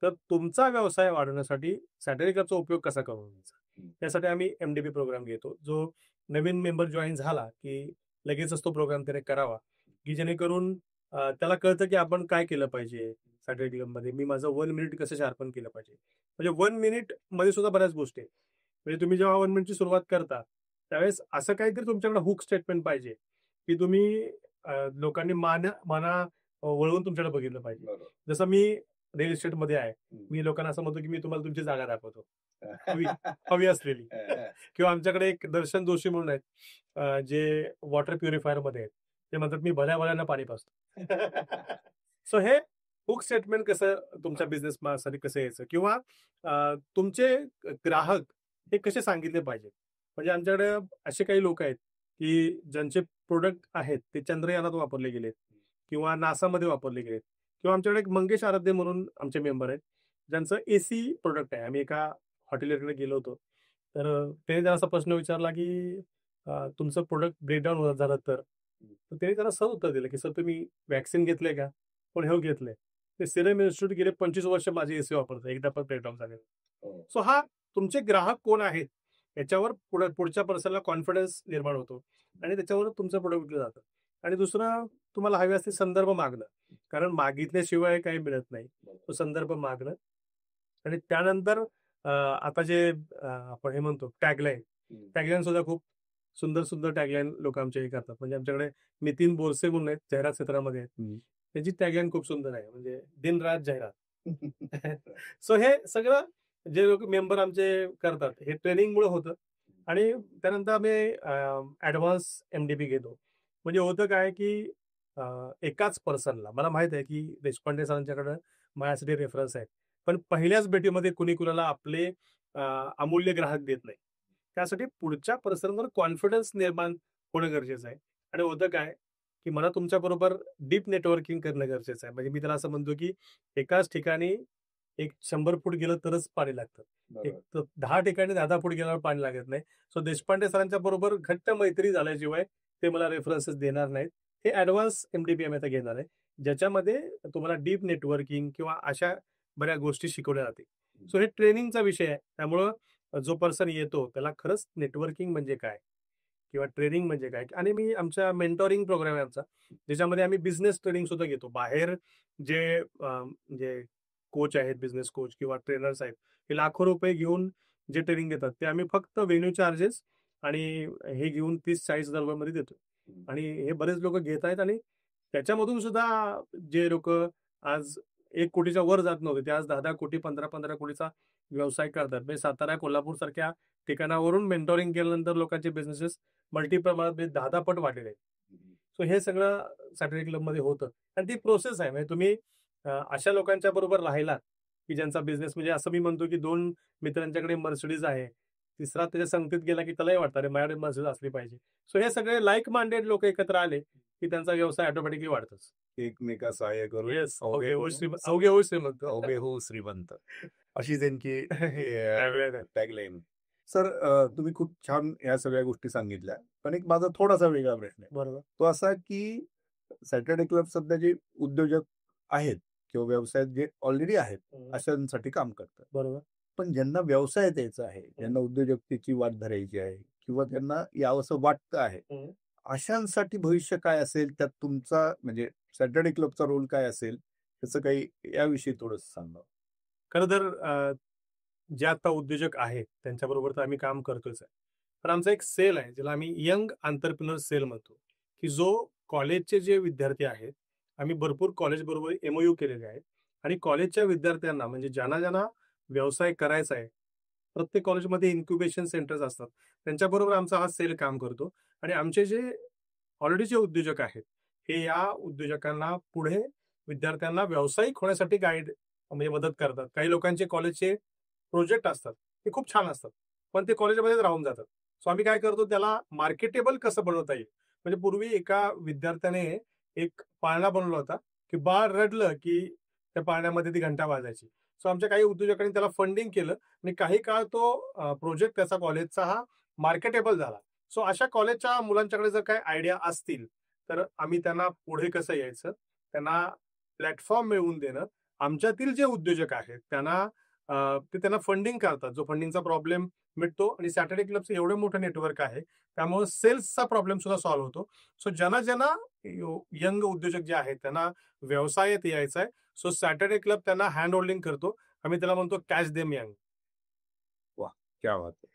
तर तुमचा व्यवसाय वाढवण्यासाठी सॅटर्डे क्लबचा उपयोग कसा करून घ्यायचा, त्यासाठी आम्ही एमडीपी प्रोग्राम घेतो. जो नवीन मेंबर जॉईन झाला की लगेचच तो प्रोग्राम त्याने करावा, की जेणेकरून त्याला कळतं की आपण काय केलं पाहिजे सॅटर्डे क्लबमध्ये. मी माझं 1 मिनिट कसं शार्पन केलं पाहिजे. म्हणजे 1 मिनिट मध्ये सुद्धा बऱ्याच गोष्टी आहेत. म्हणजे तुम्ही जेव्हा 1 मिनिटची सुरुवात करता त्यावेळेस असं काहीतरी तुमच्याकडे हुक स्टेटमेंट पाहिजे की तुम्ही लोकांनी मना वळवून तुमच्याकडे बघितलं पाहिजे. बरोबर. जसं मी रिअल इस्टेटमध्ये आहे. मी लोकांना असं म्हणतो की मी तुम्हाला तुमची जागा दाखवतो हवी असलेली. किंवा आमच्याकडे एक दर्शन जोशी म्हणून आहेत, जे वॉटर प्युरिफायर मध्ये आहेत. ते म्हणतात मी भल्या पाणी पाजतो. सो हे हुक स्टेटमेंट कसं तुमच्या बिझनेस साठी कसं यायचं किंवा तुमचे ग्राहक हे कसे सांगितले पाहिजे. म्हणजे आमच्याकडे असे काही लोक आहेत की ज्यांचे प्रोडक्ट आहेत ते चंद्रयानात वापरले गेलेत किंवा नासामध्ये वापरले गेलेत. किंवा आमच्याकडे एक मंगेश आराध्य म्हणून आमचे मेंबर आहेत, ज्यांचं एसी प्रोडक्ट आहे. आम्ही एका हॉटेलकडे गेलो होतो, तर त्याने त्यांना असा प्रश्न विचारला की तुमचं प्रोडक्ट ब्रेकडाऊन झालं तर त्याने त्याला सहज उत्तर दिलं की सर तुम्ही वॅक्सिन घेतले का. पण हे घेतलंय. ते सिरम इन्स्टिट्यूट गेले 25 वर्ष माझे एसी वापरतं, एकदा पण ब्रेकडाऊन झालेलं. सो हा तुमचे ग्राहक कोण आहेत याच्यावर पुढच्या पर्सनला कॉन्फिडन्स निर्माण होतो आणि त्याच्यावर तुमचं प्रोडक्ट विकलं जातं. आणि दुसरं तुम्हाला हवे असते संदर्भ मागणं, कारण मागितल्याशिवाय काही मिळत नाही. तो संदर्भ मागणं आणि त्यानंतर आता जे आपण हे म्हणतो टॅगलाईन सुद्धा खूप सुंदर सुंदर टॅगलाईन लोक आमचे हे करतात. म्हणजे आमच्याकडे नितीन बोरसे म्हणून आहेत, जाहिरात क्षेत्रामध्ये आहेत. त्यांची टॅगलाईन खूप सुंदर आहे, म्हणजे दिन रात जाहिरात. सो हे सगळं जे लोक मेंबर आमचे करतात हे ट्रेनिंगमुळे होतं. आणि त्यानंतर आम्ही ऍडव्हान्स एमडीपी घेतो. म्हणजे होतं काय की एकाच पर्सनला मला माहित आहे की देशपांडे सरांच्याकडे माझ्यासाठी रेफरन्स आहे, पण पहिल्याच भेटीमध्ये कुणी कुणाला आपले अमूल्य ग्राहक देत नाही. त्यासाठी पुढच्या पर्सनवर कॉन्फिडन्स निर्माण होणं गरजेचं आहे. आणि होतं काय की मला तुमच्याबरोबर डीप नेटवर्किंग करणं गरजेचं आहे. म्हणजे मी त्याला असं म्हणतो की एकाच ठिकाणी एक 100 फूट गेलं तरच पाणी लागतं. एक 10 ठिकाणी 10 फूट गेल्यावर पाणी लागत नाही. सो देशपांडे सरांच्या बरोबर घट्ट मैत्री झाल्याशिवाय ते मला रेफरन्सेस देणार नाहीत. हे ऍडव्हान्स एमडीपी आम्ही आता घेणार आहे, ज्याच्यामध्ये तुम्हाला डीप नेटवर्किंग किंवा अशा बऱ्याच गोष्टी शिकवल्या जाते. सो हे ट्रेनिंगचा विषय आहे. त्यामुळं जो पर्सन येतो त्याला खरंच नेटवर्किंग म्हणजे काय किंवा ट्रेनिंग म्हणजे काय. आणि मी आमच्या मेंटॉरिंग प्रोग्राम आहे आमचा, ज्याच्यामध्ये आम्ही बिझनेस ट्रेनिंग सुद्धा घेतो. बाहेर जे म्हणजे कोच आहेत, बिझनेस कोच किंवा ट्रेनर्स आहेत, हे लाखो रुपये घेऊन जे ट्रेनिंग देतात ते आम्ही फक्त व्हेन्यू चार्जेस आणि हे घेऊन 30-40 हजार रुपयामध्ये देतो. आणि हे बरेच लोक घेत आहेत आणि त्याच्यामधून सुद्धा जे लोक आज 1 कोटीच्या वर जात नव्हते ते आज 10-10 कोटी 15-15 कोटीचा व्यवसाय करतात. म्हणजे सातारा, कोल्हापूर सारख्या ठिकाणावरून मेंटॉरिंग केल्यानंतर लोकांचे बिझनेसेस मल्टी प्रमाणात म्हणजे 10-10 पट वाढलेले आहेत. सो हे सगळं सॅटर्डे क्लबमध्ये होतं आणि ती प्रोसेस आहे. म्हणजे तुम्ही अशा लोकांच्या बरोबर राहिलात, की ज्यांचा बिझनेस म्हणजे असं मी म्हणतो, की 2 मित्रांच्याकडे मर्सिडीज आहे. तिसरा त्याच्या संगतीत गेला, की त्यालाही वाटतं, अरे माझ्याकडे मर्सिडीज असली पाहिजे. सो हे सगळे लाईक माइंडेड लोक एकत्र आले, की त्यांचा व्यवसाय ऑटोमॅटिकली वाढतोच. एकमेका सहाय्य करून येस. अवघे होऊन अवघे होऊ श्रीमंत. अवघे हो श्रीमंत अशी त्यांची त्यावेळेला टॅगलाईन. सर, तुम्ही खूप छान या सगळ्या गोष्टी सांगितल्या. पण एक माझा थोडासा वेगळा प्रश्न आहे. बरोबर. तो असा की सॅटर्डे क्लब सध्या जे उद्योजक आहेत किंवा व्यवसायात जे ऑलरेडी आहेत अशांसाठी काम करतात. बरोबर. पण ज्यांना व्यवसायात यायचं आहे, ज्यांना उद्योजकतेची वाट धरायची आहे किंवा त्यांना यावंसं वाटतं आहे, अशांसाठी भविष्य काय असेल, त्यात तुमचा म्हणजे सॅटर्डे क्लबचा रोल काय असेल, त्याचं काही याविषयी थोडंसं सांगा. खरं तर जे आता उद्योजक आहेत त्यांच्याबरोबर तर आम्ही काम करतोच आहे. पण आमचा एक सेल आहे ज्याला आम्ही यंग एंटरप्रेन्योर सेल म्हणतो, की जो कॉलेजचे जे विद्यार्थी आहेत, आम्ही भरपूर कॉलेजबरोबर एमओयू केलेले आहेत आणि कॉलेजच्या विद्यार्थ्यांना म्हणजे ज्यांना व्यवसाय करायचा आहे, प्रत्येक कॉलेजमध्ये इन्क्युबेशन सेंटर्स असतात. त्यांच्याबरोबर आमचा हा सेल काम करतो आणि आमचे जे ऑलरेडी जे उद्योजक आहेत, हे या उद्योजकांना पुढे विद्यार्थ्यांना व्यावसायिक होण्यासाठी गाईड म्हणजे मदत करतात. काही लोकांचे कॉलेजचे प्रोजेक्ट असतात, ते खूप छान असतात. पण ते कॉलेजमध्येच राहून जातात. सो आम्ही काय करतो त्याला मार्केटेबल कसं बनवता येईल. म्हणजे पूर्वी एका विद्यार्थ्याने एक पाळणा बनवला होता, की बाळ रडलं, की त्या पाळण्यामध्ये ती घंटा वाजायची. सो आमच्या काही उद्योजकांनी त्याला फंडिंग केलं आणि काही काळ तो प्रोजेक्ट त्याचा कॉलेजचा हा मार्केटेबल झाला. सो अशा कॉलेजच्या मुलांच्याकडे जर काही आयडिया असतील, तर आम्ही त्यांना पुढे कसं यायचं, त्यांना प्लॅटफॉर्म मिळवून देणं. आमच्यातील जे उद्योजक आहेत त्यांना ते त्यांना फंडिंग करतात. जो फंडिंगचा प्रॉब्लेम मिटतो आणि सॅटर्डे क्लबचं एवढं मोठं नेटवर्क आहे, त्यामुळे सेल्सचा प्रॉब्लेम सुद्धा सॉल्व्ह होतो. सो ज्यांना यंग उद्योजक जे आहेत त्यांना व्यवसायात यायचा आहे, सो सॅटर्डे क्लब त्यांना हँड होल्डिंग करतो. आम्ही त्याला म्हणतो कॅच देम यंग. वाह! क्या बात है!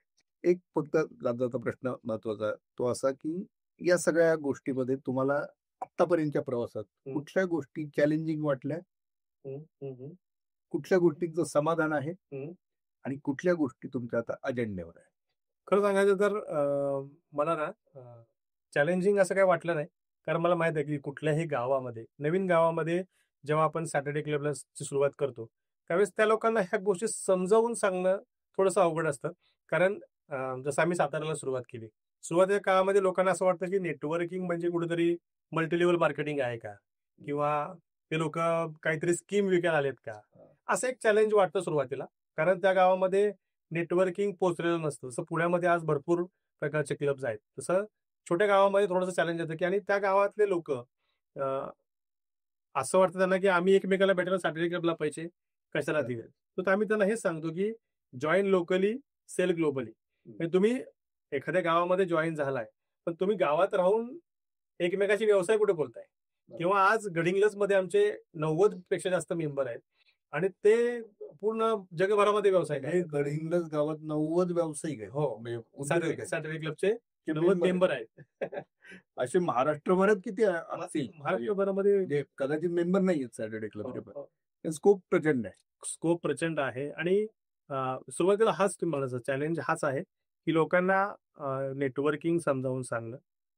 एक फक्त जाता प्रश्न महत्वाचा आहे. तो असा की या सगळ्या गोष्टीमध्ये तुम्हाला आत्तापर्यंतच्या प्रवासात कुठल्या गोष्टी चॅलेंजिंग वाटल्या? कुठल्या गोष्टींचं समाधान आहे आणि कुठल्या गोष्टी तुमच्या आता अजेंड्यावर आहे? खरं सांगायचं तर मला ना चॅलेंजिंग असं काही वाटलं नाही. कारण मला माहित आहे की कुठल्याही गावामध्ये, नवीन गावामध्ये जेव्हा आपण सॅटर्डे क्लबला सुरुवात करतो, त्यावेळेस त्या लोकांना ह्या गोष्टी समजावून सांगणं थोडंसं अवघड असतं. कारण जसं आम्ही साताऱ्याला सुरुवात केली. सुरुवातीच्या काळामध्ये लोकांना असं वाटतं की नेटवर्किंग म्हणजे कुठेतरी मल्टी लेव्हल मार्केटिंग आहे का? किंवा ते लोकं काहीतरी स्कीम विकायला आलेत का? असं एक चॅलेंज वाटतं सुरुवातीला. कारण त्या गावामध्ये नेटवर्किंग पोहोचलेलं नसतं. जसं पुण्यामध्ये आज भरपूर प्रकारचे क्लब्स आहेत. तसं छोट्या गावामध्ये थोडंसं चॅलेंज येतं, की आणि त्या गावातले लोकं असं वाटतं त्यांना, की आम्ही एकमेकाला भेटायला सॅटर्डे क्लबला पैसे कशाला देऊयात. तर आम्ही त्यांना हेच सांगतो, की जॉइन लोकली, सेल ग्लोबली. म्हणजे तुम्ही एखाद्या गावामध्ये जॉइन झालाय, पण तुम्ही गावात राहून एकमेकाशी व्यवसाय कुठे बोलताय? किंवा आज गडिंग्लजमध्ये आमचे 90 पेक्षा जास्त मेंबर आहेत आणि ते पूर्ण जगभरामध्ये व्यवसाय हे करतात. गडिंग्लज गावात 90 व्यावसायिक आहेत. हो. म्हणजे उद्योजक सॅटर्डे आहेत. सॅटर्डे क्लबचे ते 90 मेंबर आहेत. असे महाराष्ट्रभरात किती असतील? महाराष्ट्रभरामध्ये म्हणजे कदाचित मेंबर नाही आहेत सॅटर्डे हो, क्लबचे, हो. पण स्कोप प्रचंड आहे. स्कोप प्रचंड आहे आणि सुरुवातीला हाच तुम्ही म्हणायचा चॅलेंज हाच आहे, की लोकांना नेटवर्किंग समजावून सांगणं,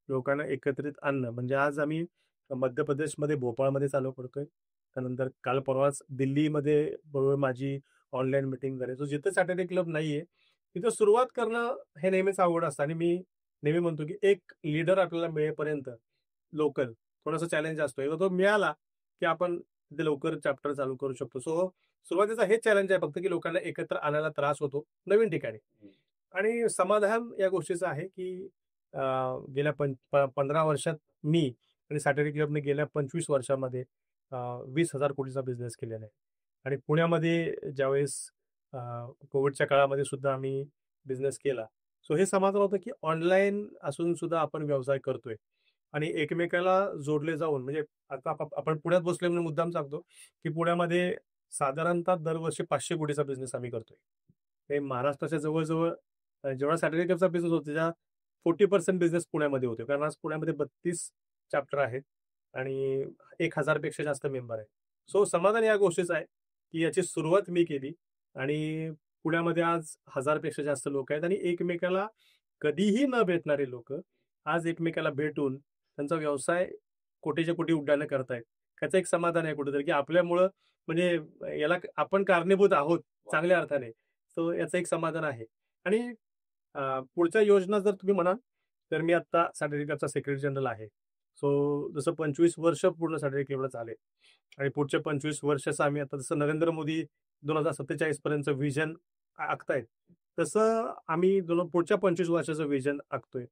लोकांना एकत्रित आणणं. म्हणजे आज आम्ही मध्य प्रदेशमध्ये भोपाळमध्ये चालू करतोय. त्यानंतर काल परवाच दिल्लीमध्ये बरोबर माझी ऑनलाईन मीटिंग झाली. सो जिथे सॅटर्डे क्लब नाहीये, तिथं सुरुवात करणं हे नेहमीच अवघड असतं आणि मी नेहमी म्हणतो, की एक लीडर आपल्याला मिळेपर्यंत लोकल थोडासा चॅलेंज असतो. एकदा तो मिळाला, की आपण ते लवकर चॅप्टर चालू करू शकतो. सो सुरुवातीचा हेच चॅलेंज आहे फक्त, की लोकांना एकत्र आणायला त्रास होतो नवीन ठिकाणी. आणि समाधान या गोष्टीचं आहे, की अ, गेल्या 15 वर्षात मी आणि सॅटर्डे क्लबने गेल्या 25 वर्षामध्ये 20,000 कोटीचा बिझनेस केलेला आहे. आणि पुण्यामध्ये ज्यावेळेस कोविडच्या काळामध्ये सुद्धा आम्ही बिझनेस केला. सो हे समाधान होतं, की ऑनलाईन असून सुद्धा आपण व्यवसाय करतोय आणि एकमेकाला जोडले जाऊन म्हणजे आता आपण पुण्यात बसलोय म्हणून मुद्दाम सांगतो, की पुण्यामध्ये साधारणतः दरवर्षी 500 कोटीचा बिझनेस आम्ही करतोय. हे महाराष्ट्राच्या जवळ-जवळ जेवढा सॅटर्डे क्लबचा बिझनेस होतो त्याच्या 40% बिझनेस पुण्यामध्ये होतो. कारण आज पुण्यामध्ये 32 चॅप्टर आहेत आणि 1000 पेक्षा जास्त मेंबर आहे. सो समाधान या गोष्टीचं आहे, की याची सुरुवात मी केली आणि पुण्यामध्ये आज 1000 पेक्षा जास्त लोक आहेत आणि एकमेकाला कधीही न भेटणारे लोक आज एकमेकाला भेटून त्यांचा व्यवसाय कोटीच्या कोटी उड्डाणं करतायत. त्याचं एक समाधान आहे कुठेतरी, की आपल्यामुळं म्हणजे याला आपण कारणीभूत आहोत चांगल्या अर्थाने. सो याचं एक समाधान आहे. आणि पुढच्या योजना जर तुम्ही म्हणाल, तर मी आता सॅटर्डे क्लबचा सेक्रेटरी जनरल आहे. सो जसं 25 वर्ष पूर्ण सॅटर्डे क्लबला झाले आणि पुढच्या 25 वर्षाचं आम्ही आता जसं नरेंद्र मोदी 2047 पर्यंतचं व्हिजन आखतायत, तसं आम्ही पुढच्या 25 वर्षाचं व्हिजन आखतोय,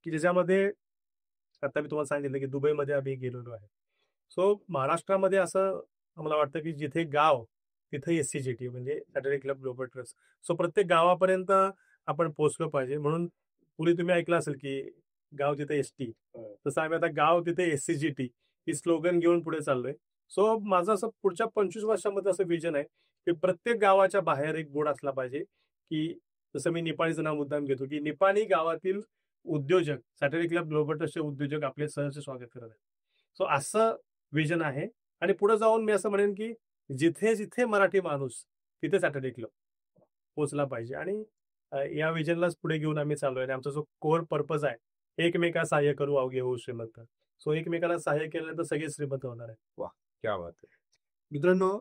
की ज्याच्यामध्ये आता मी तुम्हाला सांगितलं, की दुबईमध्ये आम्ही गेलेलो आहे. सो महाराष्ट्रामध्ये असं मला वाटतं, की जिथे गाव तिथे एस-सी-जी-टी म्हणजे Saturday club global trust. So प्रत्येक गावापर्यंत आपण पोहोचलो पाहिजे. म्हणून पूर्वी तुम्ही ऐकलं असेल, की गाव तिथे एस-टी. तसं आम्ही आता गाव तिथे एस-सी-जी-टी ही स्लोगन घेऊन पुढे चाललोय. सो माझं असं पुढच्या 25 वर्षामध्ये असं व्हिजन आहे, की प्रत्येक गावाच्या बाहेर एक बोर्ड असला पाहिजे, की जसं मी निपाणीचं नाव मुद्दाम घेतो, की निपाणी गावातील उद्योजक, सॅटर्डे क्लब ग्लोबल ट्रस्टचे उद्योजक आपले सहर्ष स्वागत करत आहेत. सो असं विजन आहे आणि पुढे जाऊन मी असं म्हणेन, की जिथे-जिथे मराठी माणूस, तिथे सॅटर्डे क्लब पोहोचला पाहिजे आणि या विजनलाच पुढे घेऊन आम्ही चाललोय आणि आमचा जो कोर पर्पज आहे, एकमेकाला सहाय्य करू अवघे होऊ श्रीमंत. सो एकमेकाला सहाय्य केलं तर सगळे श्रीमंत होणार आहे. वाह! क्या बात है! मित्रांनो,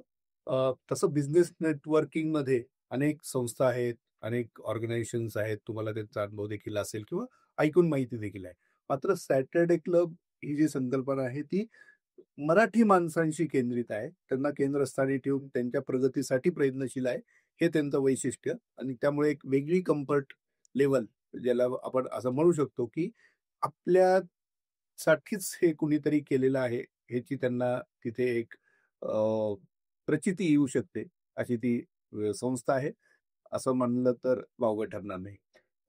तसं बिझनेस नेटवर्किंगमध्ये अनेक संस्था आहेत, अनेक ऑर्गनायझेशन्स आहेत. तुम्हाला त्यांचा अनुभव देखील असेल किंवा ऐकून माहिती देखील आहे. मात्र सॅटर्डे क्लब ही जी संकल्पना आहे ती मराठी माणसांशी केंद्रित आहे. त्यांना केंद्रस्थानी ठेवून त्यांच्या प्रगतीसाठी प्रयत्नशील आहे. हे त्यांचं वैशिष्ट्य आणि त्यामुळे एक वेगळी कम्फर्ट लेव्हल ज्याला आपण असं म्हणू शकतो, की आपल्यासाठीच हे कुणीतरी केलेलं आहे, ह्याची त्यांना तिथे एक प्रचिती येऊ शकते, अशी ती संस्था आहे. असं म्हणलं तर वावगं ठरणार नाही.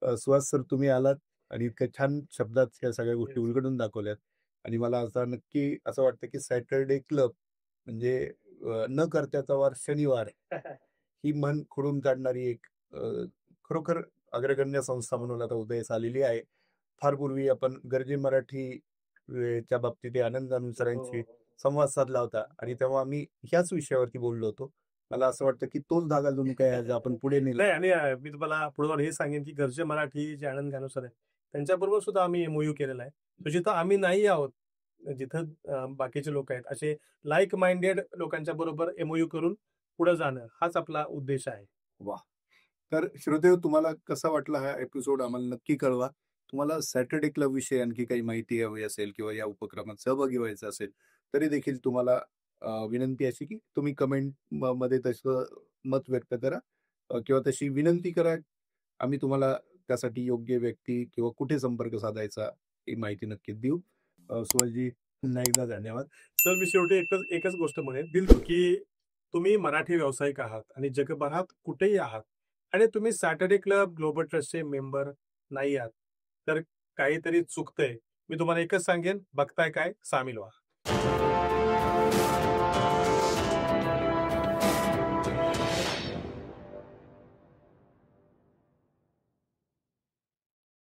सुहास सर, तुम्ही आलात आणि इतक्या छान शब्दात ह्या सगळ्या गोष्टी Yes. उलगडून दाखवल्यात आणि मला आता नक्की असं वाटतं, की सॅटर्डे क्लब म्हणजे न करत्याचा वार शनिवार ही म्हण खोडून काढणारी एक खरोखर अग्रगण्य संस्था म्हणून आता उदयास आलेली आहे. फार पूर्वी आपण गर्जे मराठी च्या बाबतीत आनंद सरांशी संवाद साधला होता आणि तेव्हा आम्ही ह्याच विषयावरती बोललो होतो. मला असं वाटतं, की तोच धागा जणू काय आज आपण पुढे नेला. नाही आणि मी तुम्हाला पुढे जाऊन हे सांगेन, की घरचे मराठी जे आनंद ज्ञानेश्वर आहे, त्यांच्याबरोबर सुद्धा आम्ही एमओयू केलेला आहे. तर जिथं आम्ही नाही आहोत, जिथं बाकीचे लोक आहेत, असे लाइक माइंडेड लोकांच्या बरोबर एमओयू करून पुढे जाणं हाच आपला उद्देश आहे. वाह! तर श्रोतेहो, तुम्हाला कसा वाटला हा एपिसोड आम्हाला नक्की कळवा. तुम्हाला सॅटर्डे क्लब विषयी आणखी काही माहिती हवी असेल किंवा या उपक्रमात सहभागी व्हायचं असेल, तरी देखील तुम्हाला विनंती अशी की तुम्ही कमेंट मध्ये तसं मत व्यक्त करा किंवा तशी विनंती करा. आम्ही तुम्हाला त्यासाठी योग्य व्यक्ती किंवा कुठे संपर्क साधायचा ही माहिती नक्कीच देऊ. सुहासजी, पुन्हा एकदा धन्यवाद. सर मी शेवटी एकच गोष्ट म्हणेन, की तुम्ही मराठी व्यावसायिक आहात आणि जगभरात कुठेही आहात आणि तुम्ही सॅटर्डे क्लब ग्लोबल ट्रस्टचे मेंबर नाही आहात, तर काहीतरी चुकतंय. मी तुम्हाला एकच सांगेन, बघताय काय, सामील व्हा.